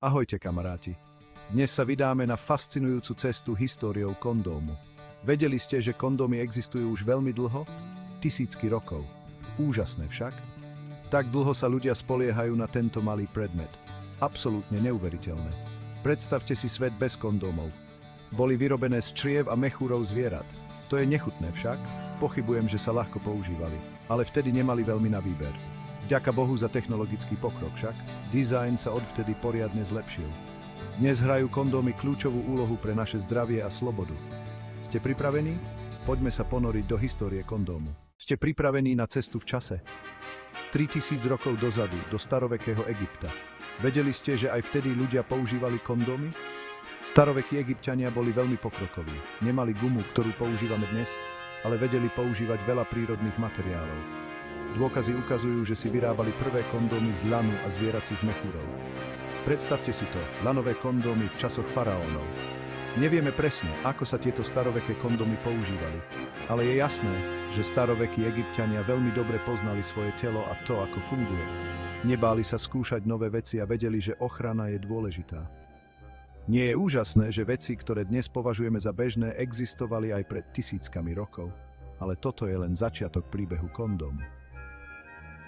Ahojte kamaráti. Dnes sa vydáme na fascinujúcu cestu históriou kondómu. Vedeli ste, že kondómy existujú už veľmi dlho? Tisícky rokov. Úžasné však? Tak dlho sa ľudia spoliehajú na tento malý predmet. Absolútne neuveriteľné. Predstavte si svet bez kondómov. Boli vyrobené z čriev a mechúrov zvierat. To je nechutné však. Pochybujem, že sa ľahko používali. Ale vtedy nemali veľmi na výber. Vďaka Bohu za technologický pokrok však, dizajn sa odvtedy poriadne zlepšil. Dnes hrajú kondómy kľúčovú úlohu pre naše zdravie a slobodu. Ste pripravení? Poďme sa ponoriť do histórie kondómu. Ste pripravení na cestu v čase? 3000 rokov dozadu, do starovekého Egypta. Vedeli ste, že aj vtedy ľudia používali kondómy? Starovekí Egypťania boli veľmi pokrokoví. Nemali gumu, ktorú používame dnes, ale vedeli používať veľa prírodných materiálov. Dôkazy ukazujú, že si vyrábali prvé kondómy z lanu a zvieracích mechúrov. Predstavte si to, lanové kondómy v časoch faraónov. Nevieme presne, ako sa tieto staroveké kondómy používali, ale je jasné, že starovekí Egypťania veľmi dobre poznali svoje telo a to, ako funguje. Nebáli sa skúšať nové veci a vedeli, že ochrana je dôležitá. Nie je úžasné, že veci, ktoré dnes považujeme za bežné, existovali aj pred tisíckami rokov, ale toto je len začiatok príbehu kondómu.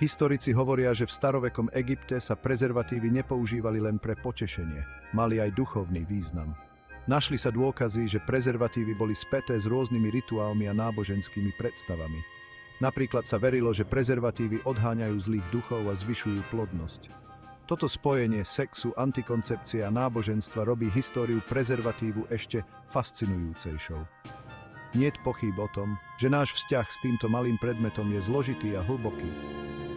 Historici hovoria, že v starovekom Egypte sa prezervatívy nepoužívali len pre potešenie, mali aj duchovný význam. Našli sa dôkazy, že prezervatívy boli späté s rôznymi rituálmi a náboženskými predstavami. Napríklad sa verilo, že prezervatívy odháňajú zlých duchov a zvyšujú plodnosť. Toto spojenie sexu, antikoncepcie a náboženstva robí históriu prezervatívu ešte fascinujúcejšou. Niet pochýb o tom, že náš vzťah s týmto malým predmetom je zložitý a hlboký.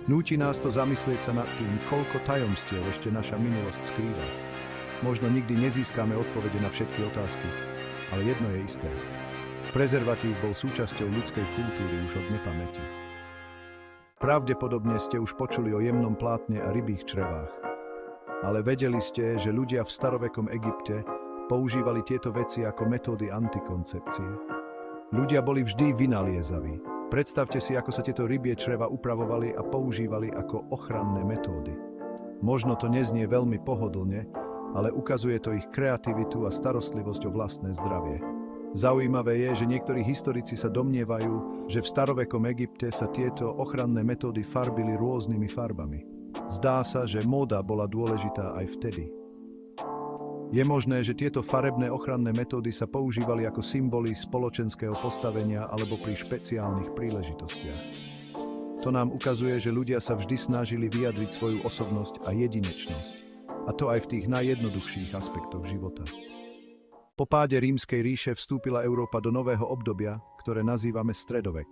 Núti nás to zamyslieť sa nad tým, koľko tajomstiev ešte naša minulosť skrýva. Možno nikdy nezískame odpovede na všetky otázky, ale jedno je isté. Prezervatív bol súčasťou ľudskej kultúry už od nepamäti. Pravdepodobne ste už počuli o jemnom plátne a rybích črevách. Ale vedeli ste, že ľudia v starovekom Egypte používali tieto veci ako metódy antikoncepcie. Ľudia boli vždy vynaliezaví. Predstavte si, ako sa tieto rybie čreva upravovali a používali ako ochranné metódy. Možno to neznie veľmi pohodlne, ale ukazuje to ich kreativitu a starostlivosť o vlastné zdravie. Zaujímavé je, že niektorí historici sa domnievajú, že v starovekom Egypte sa tieto ochranné metódy farbili rôznymi farbami. Zdá sa, že móda bola dôležitá aj vtedy. Je možné, že tieto farebné ochranné metódy sa používali ako symboly spoločenského postavenia alebo pri špeciálnych príležitostiach. To nám ukazuje, že ľudia sa vždy snažili vyjadriť svoju osobnosť a jedinečnosť. A to aj v tých najjednoduchších aspektoch života. Po páde Rímskej ríše vstúpila Európa do nového obdobia, ktoré nazývame stredovek.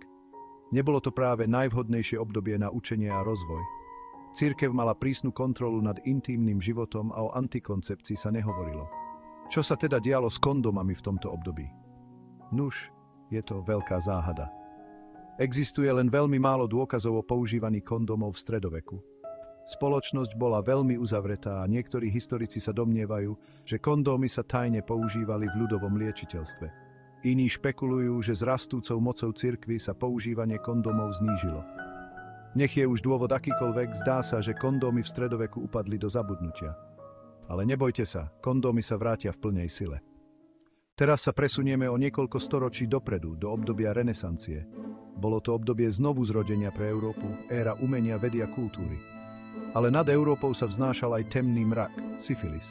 Nebolo to práve najvhodnejšie obdobie na učenie a rozvoj. Cirkev mala prísnu kontrolu nad intímnym životom a o antikoncepcii sa nehovorilo. Čo sa teda dialo s kondomami v tomto období? Nuž, je to veľká záhada. Existuje len veľmi málo dôkazov o používaní kondomov v stredoveku. Spoločnosť bola veľmi uzavretá a niektorí historici sa domnievajú, že kondómy sa tajne používali v ľudovom liečiteľstve. Iní špekulujú, že s rastúcou mocou cirkvi sa používanie kondomov znížilo. Nech je už dôvod akýkoľvek, zdá sa, že kondómy v stredoveku upadli do zabudnutia. Ale nebojte sa, kondómy sa vrátia v plnej sile. Teraz sa presunieme o niekoľko storočí dopredu, do obdobia renesancie. Bolo to obdobie znovuzrodenia pre Európu, éra umenia, vedy a kultúry. Ale nad Európou sa vznášal aj temný mrak, syfilis.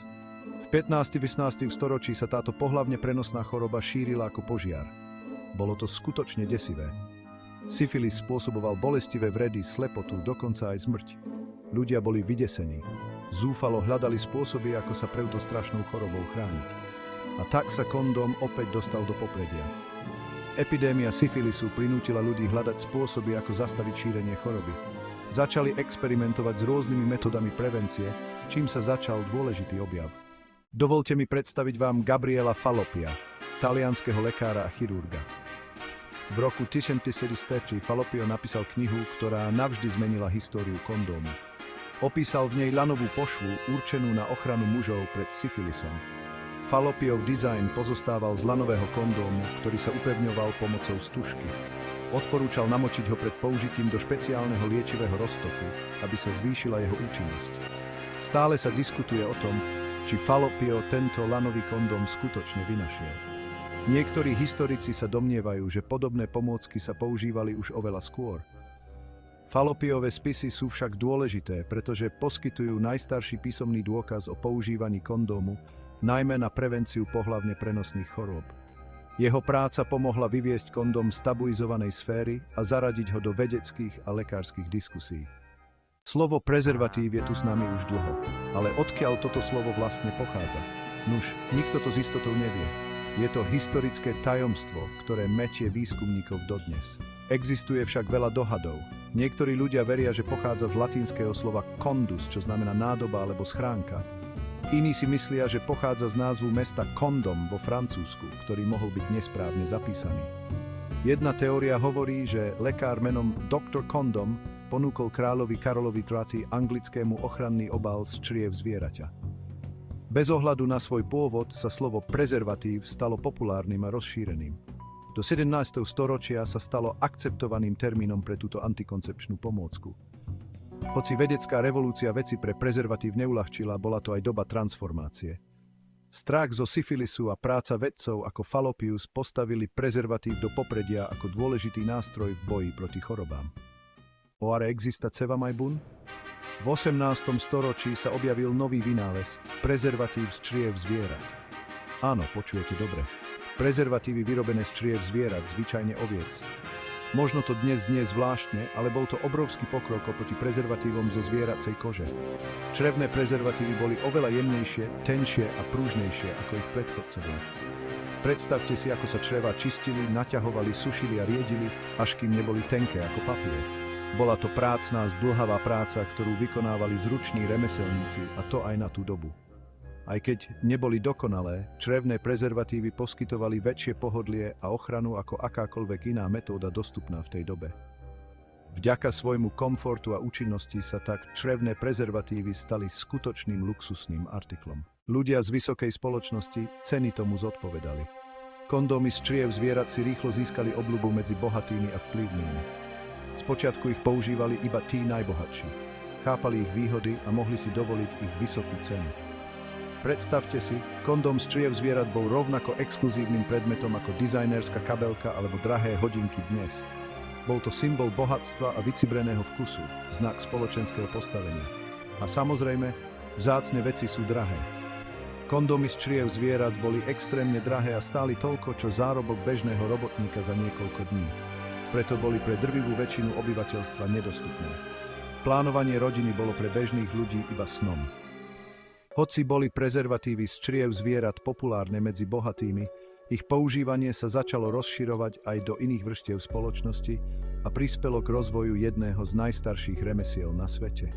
V 15. storočí sa táto pohlavne prenosná choroba šírila ako požiar. Bolo to skutočne desivé. Syfilis spôsoboval bolestivé vredy, slepotu, dokonca aj smrť. Ľudia boli vydesení. Zúfalo hľadali spôsoby, ako sa pred touto strašnou chorobou chrániť. A tak sa kondóm opäť dostal do popredia. Epidémia syfilisu prinútila ľudí hľadať spôsoby, ako zastaviť šírenie choroby. Začali experimentovať s rôznymi metodami prevencie, čím sa začal dôležitý objav. Dovolte mi predstaviť vám Gabriela Fallopia, talianskeho lekára a chirurga. V roku 1963 Fallopio napísal knihu, ktorá navždy zmenila históriu kondómu. Opísal v nej lanovú pošvu určenú na ochranu mužov pred syfilisom. Fallopiov dizajn pozostával z lanového kondómu, ktorý sa upevňoval pomocou stužky. Odporúčal namočiť ho pred použitím do špeciálneho liečivého roztoku, aby sa zvýšila jeho účinnosť. Stále sa diskutuje o tom, či Falopio tento lanový kondóm skutočne vynašiel. Niektorí historici sa domnievajú, že podobné pomôcky sa používali už oveľa skôr. Falopiové spisy sú však dôležité, pretože poskytujú najstarší písomný dôkaz o používaní kondómu, najmä na prevenciu pohlavne prenosných chorôb. Jeho práca pomohla vyviesť kondóm z tabuizovanej sféry a zaradiť ho do vedeckých a lekárskych diskusí. Slovo prezervatív je tu s nami už dlho, ale odkiaľ toto slovo vlastne pochádza? Nuž, nikto to s istotou nevie. Je to historické tajomstvo, ktoré metie výskumníkov dodnes. Existuje však veľa dohadov. Niektorí ľudia veria, že pochádza z latinského slova condus, čo znamená nádoba alebo schránka. Iní si myslia, že pochádza z názvu mesta Condom vo Francúzsku, ktorý mohol byť nesprávne zapísaný. Jedna teória hovorí, že lekár menom Dr. Condom ponúkol kráľovi Karolovi III anglickému ochranný obal z čriev zvieraťa. Bez ohľadu na svoj pôvod sa slovo prezervatív stalo populárnym a rozšíreným. Do 17. storočia sa stalo akceptovaným termínom pre túto antikoncepčnú pomôcku. Hoci vedecká revolúcia veci pre prezervatív neuľahčila, bola to aj doba transformácie. Strach zo syfilisu a práca vedcov ako Fallopius postavili prezervatív do popredia ako dôležitý nástroj v boji proti chorobám. Oare exista ceva mai bun? V 18. storočí sa objavil nový vynález – prezervatív z čriev zvierat. Áno, počujete dobre. Prezervatívy vyrobené z čriev zvierat, zvyčajne oviec. Možno to dnes znie zvláštne, ale bol to obrovský pokrok oproti prezervatívom zo zvieracej kože. Črevné prezervatívy boli oveľa jemnejšie, tenšie a pružnejšie ako ich predchodcovia. Predstavte si, ako sa črevá čistili, naťahovali, sušili a riedili, až kým neboli tenké ako papier. Bola to prácna, zdĺhavá práca, ktorú vykonávali zruční remeselníci, a to aj na tú dobu. Aj keď neboli dokonalé, črevné prezervatívy poskytovali väčšie pohodlie a ochranu ako akákoľvek iná metóda dostupná v tej dobe. Vďaka svojmu komfortu a účinnosti sa tak črevné prezervatívy stali skutočným luxusným artiklom. Ľudia z vysokej spoločnosti ceny tomu zodpovedali. Kondómy z čriev zvierat si rýchlo získali obľubu medzi bohatými a vplyvnými. Spočiatku ich používali iba tí najbohatší. Chápali ich výhody a mohli si dovoliť ich vysokú cenu. Predstavte si, kondóm z čriev zvierat bol rovnako exkluzívnym predmetom ako dizajnerská kabelka alebo drahé hodinky dnes. Bol to symbol bohatstva a vycibreného vkusu, znak spoločenského postavenia. A samozrejme, vzácne veci sú drahé. Kondómy z čriev zvierat boli extrémne drahé a stáli toľko, čo zárobok bežného robotníka za niekoľko dní. Preto boli pre drvivú väčšinu obyvateľstva nedostupné. Plánovanie rodiny bolo pre bežných ľudí iba snom. Hoci boli prezervatívy z čriev zvierat populárne medzi bohatými, ich používanie sa začalo rozširovať aj do iných vrstiev spoločnosti a prispelo k rozvoju jedného z najstarších remesiel na svete.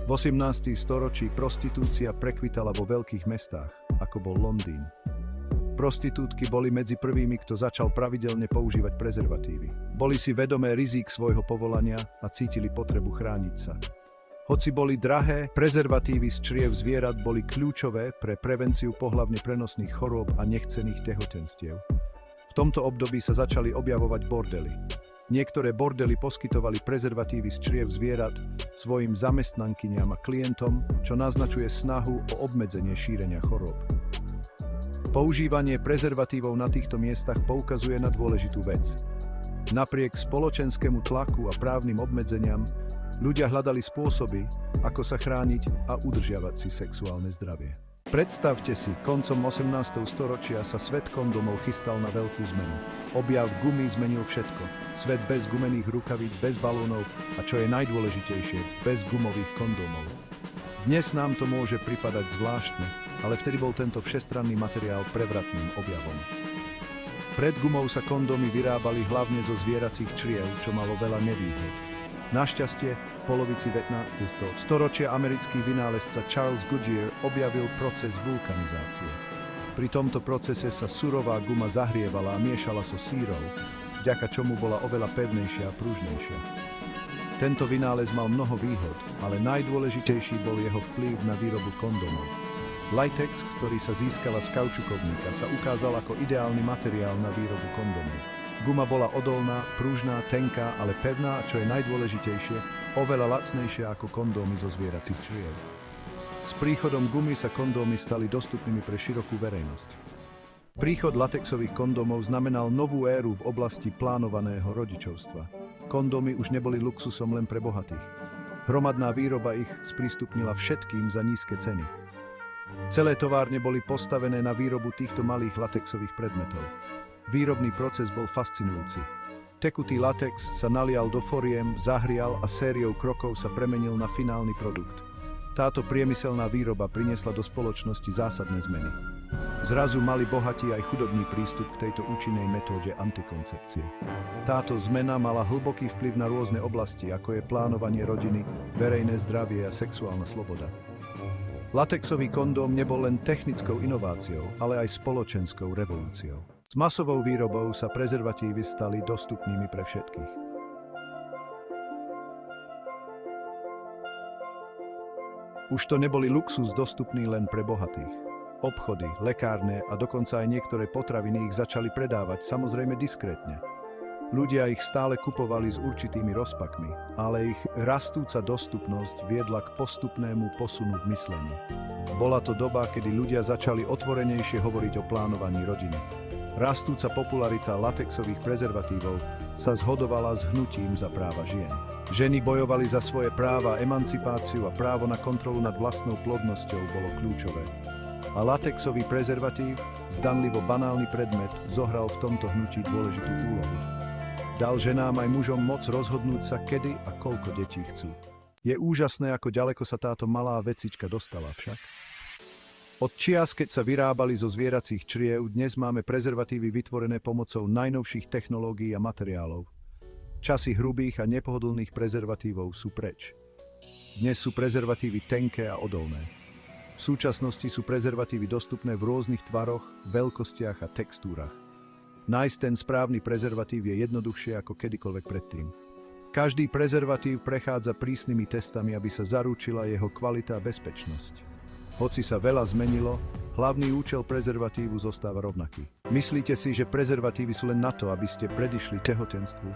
V 18. storočí prostitúcia prekvitala vo veľkých mestách, ako bol Londýn. Prostitútky boli medzi prvými, kto začal pravidelne používať prezervatívy. Boli si vedomé rizík svojho povolania a cítili potrebu chrániť sa. Hoci boli drahé, prezervatívy z čriev zvierat boli kľúčové pre prevenciu pohlavne prenosných chorôb a nechcených tehotenstiev. V tomto období sa začali objavovať bordely. Niektoré bordely poskytovali prezervatívy z čriev zvierat svojim zamestnankyniam a klientom, čo naznačuje snahu o obmedzenie šírenia chorôb. Používanie prezervatívov na týchto miestach poukazuje na dôležitú vec. Napriek spoločenskému tlaku a právnym obmedzeniam, ľudia hľadali spôsoby, ako sa chrániť a udržiavať si sexuálne zdravie. Predstavte si, koncom 18. storočia sa svet kondomov chystal na veľkú zmenu. Objav gumy zmenil všetko. Svet bez gumených rukavíc, bez balónov a čo je najdôležitejšie, bez gumových kondómov. Dnes nám to môže pripadať zvláštne, ale vtedy bol tento všestranný materiál prevratným objavom. Pred gumou sa kondómy vyrábali hlavne zo zvieracích čriev, čo malo veľa nevýhod. Našťastie, v polovici 19. storočia americký vynálezca Charles Goodyear objavil proces vulkanizácie. Pri tomto procese sa surová guma zahrievala a miešala so sírou, vďaka čomu bola oveľa pevnejšia a pružnejšia. Tento vynález mal mnoho výhod, ale najdôležitejší bol jeho vplyv na výrobu kondómov. Latex, ktorý sa získala z kaučukovníka, sa ukázal ako ideálny materiál na výrobu kondómov. Guma bola odolná, pružná, tenká, ale pevná a čo je najdôležitejšie, oveľa lacnejšia ako kondómy zo zvieracích čriev. S príchodom gumy sa kondómy stali dostupnými pre širokú verejnosť. Príchod latexových kondómov znamenal novú éru v oblasti plánovaného rodičovstva. Kondómy už neboli luxusom len pre bohatých. Hromadná výroba ich sprístupnila všetkým za nízke ceny. Celé továrne boli postavené na výrobu týchto malých latexových predmetov. Výrobný proces bol fascinujúci. Tekutý latex sa nalial do foriem, zahrial a sériou krokov sa premenil na finálny produkt. Táto priemyselná výroba priniesla do spoločnosti zásadné zmeny. Zrazu mali bohatí aj chudobný prístup k tejto účinnej metóde antikoncepcie. Táto zmena mala hlboký vplyv na rôzne oblasti, ako je plánovanie rodiny, verejné zdravie a sexuálna sloboda. Latexový kondóm nebol len technickou inováciou, ale aj spoločenskou revolúciou. S masovou výrobou sa prezervatívy stali dostupnými pre všetkých. Už to neboli luxus dostupný len pre bohatých. Obchody, lekárne a dokonca aj niektoré potraviny ich začali predávať, samozrejme diskrétne. Ľudia ich stále kupovali s určitými rozpakmi, ale ich rastúca dostupnosť viedla k postupnému posunu v myslení. Bola to doba, kedy ľudia začali otvorenejšie hovoriť o plánovaní rodiny. Rastúca popularita latexových prezervatívov sa zhodovala s hnutím za práva žien. Ženy bojovali za svoje práva, emancipáciu a právo na kontrolu nad vlastnou plodnosťou bolo kľúčové. A latexový prezervatív, zdanlivo banálny predmet, zohral v tomto hnutí dôležitú úlohu. Dal ženám aj mužom moc rozhodnúť sa, kedy a koľko detí chcú. Je úžasné, ako ďaleko sa táto malá vecička dostala však. Od čias, keď sa vyrábali zo zvieracích čriev, dnes máme prezervatívy vytvorené pomocou najnovších technológií a materiálov. Časy hrubých a nepohodlných prezervatívov sú preč. Dnes sú prezervatívy tenké a odolné. V súčasnosti sú prezervatívy dostupné v rôznych tvaroch, veľkostiach a textúrach. Nájsť ten správny prezervatív je jednoduchšie ako kedykoľvek predtým. Každý prezervatív prechádza prísnymi testami, aby sa zaručila jeho kvalita a bezpečnosť. Hoci sa veľa zmenilo, hlavný účel prezervatívu zostáva rovnaký. Myslíte si, že prezervatívy sú len na to, aby ste predišli tehotenstvu?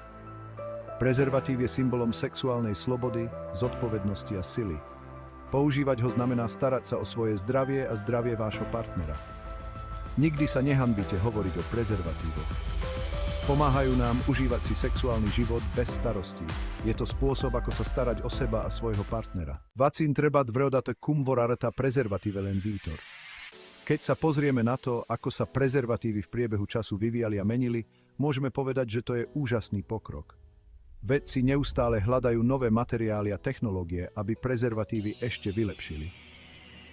Prezervatív je symbolom sexuálnej slobody, zodpovednosti a sily. Používať ho znamená starať sa o svoje zdravie a zdravie vášho partnera. Nikdy sa nehanbite hovoriť o prezervatívoch. Pomáhajú nám užívať si sexuálny život bez starostí. Je to spôsob, ako sa starať o seba a svojho partnera. Vacín treba dvrodate cum vorarta prezervatíve len vítor. Keď sa pozrieme na to, ako sa prezervatívy v priebehu času vyvíjali a menili, môžeme povedať, že to je úžasný pokrok. Vedci neustále hľadajú nové materiály a technológie, aby prezervatívy ešte vylepšili.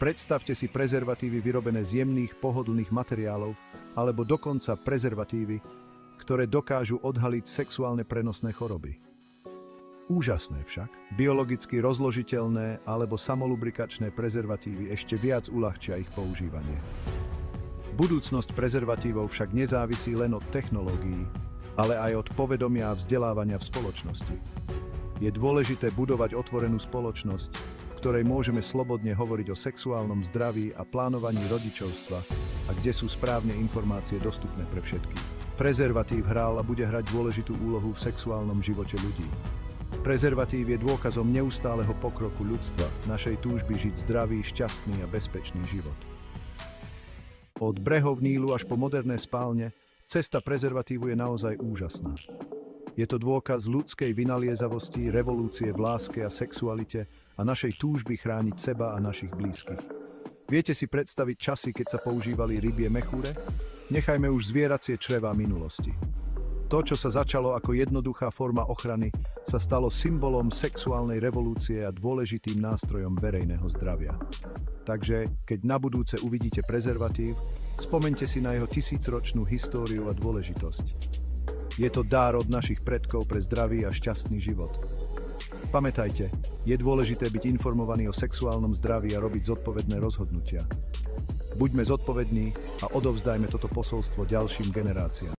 Predstavte si prezervatívy vyrobené z jemných, pohodlných materiálov, alebo dokonca prezervatívy, ktoré dokážu odhaliť sexuálne prenosné choroby. Úžasné však, biologicky rozložiteľné alebo samolubrikačné prezervatívy ešte viac uľahčia ich používanie. Budúcnosť prezervatívov však nezávisí len od technológií, ale aj od povedomia a vzdelávania v spoločnosti. Je dôležité budovať otvorenú spoločnosť, v ktorej môžeme slobodne hovoriť o sexuálnom zdraví a plánovaní rodičovstva a kde sú správne informácie dostupné pre všetkých. Prezervatív hral a bude hrať dôležitú úlohu v sexuálnom živote ľudí. Prezervatív je dôkazom neustáleho pokroku ľudstva, našej túžby žiť zdravý, šťastný a bezpečný život. Od brehov Nílu až po moderné spálne, cesta prezervatívu je naozaj úžasná. Je to dôkaz ľudskej vynaliezavosti, revolúcie v láske a sexualite a našej túžby chrániť seba a našich blízkych. Viete si predstaviť časy, keď sa používali rybie mechúre? Nechajme už zvieracie črevá minulosti. To, čo sa začalo ako jednoduchá forma ochrany, sa stalo symbolom sexuálnej revolúcie a dôležitým nástrojom verejného zdravia. Takže, keď na budúce uvidíte prezervatív, spomeňte si na jeho tisícročnú históriu a dôležitosť. Je to dar od našich predkov pre zdravý a šťastný život. Pamätajte, je dôležité byť informovaný o sexuálnom zdraví a robiť zodpovedné rozhodnutia. Buďme zodpovední a odovzdajme toto posolstvo ďalším generáciám.